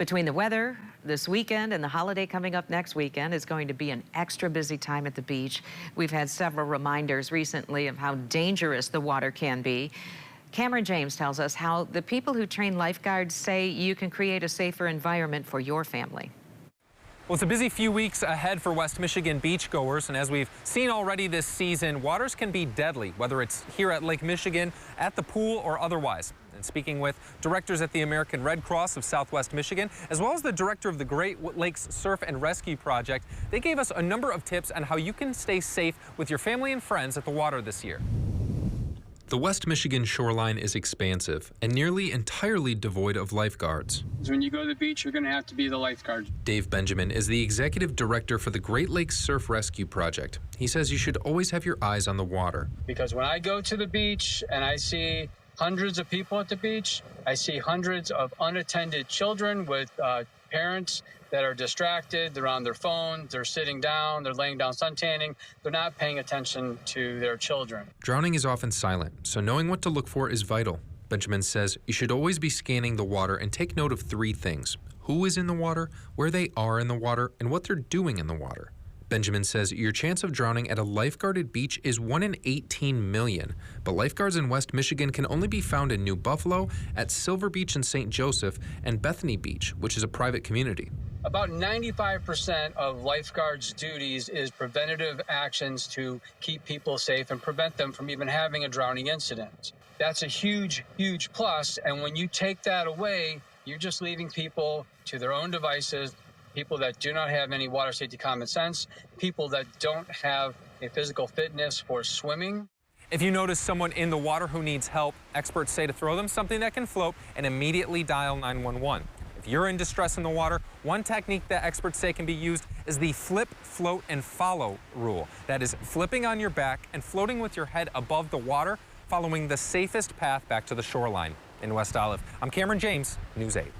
Between the weather this weekend and the holiday coming up next weekend, is going to be an extra busy time at the beach. We've had several reminders recently of how dangerous the water can be. Cameron James tells us how the people who train lifeguards say you can create a safer environment for your family. Well, it's a busy few weeks ahead for West Michigan beachgoers, and as we've seen already this season, waters can be deadly, whether it's here at Lake Michigan, at the pool, or otherwise. And speaking with directors at the American Red Cross of Southwest Michigan, as well as the director of the Great Lakes Surf and Rescue Project, they gave us a number of tips on how you can stay safe with your family and friends at the water this year. The West Michigan shoreline is expansive and nearly entirely devoid of lifeguards. When you go to the beach, you're going to have to be the lifeguard. Dave Benjamin is the executive director for the Great Lakes Surf Rescue Project. He says you should always have your eyes on the water. Because when I go to the beach and I see hundreds of people at the beach, I see hundreds of unattended children with parents that are distracted. They're on their phone, they're sitting down, they're laying down suntanning. They're not paying attention to their children. Drowning is often silent, so knowing what to look for is vital. Benjamin says you should always be scanning the water and take note of three things: who is in the water, where they are in the water, and what they're doing in the water. Benjamin says your chance of drowning at a lifeguarded beach is 1 in 18 million, but lifeguards in West Michigan can only be found in New Buffalo, at Silver Beach in St. Joseph, and Bethany Beach, which is a private community. About 95% of lifeguards' duties is preventative actions to keep people safe and prevent them from even having a drowning incident. That's a huge, huge plus, and when you take that away, you're just leaving people to their own devices, people that do not have any water safety common sense, people that don't have a physical fitness for swimming. If you notice someone in the water who needs help, experts say to throw them something that can float and immediately dial 911. If you're in distress in the water, one technique that experts say can be used is the flip, float, and follow rule. That is flipping on your back and floating with your head above the water, following the safest path back to the shoreline. In West Olive, I'm Cameron James, News 8.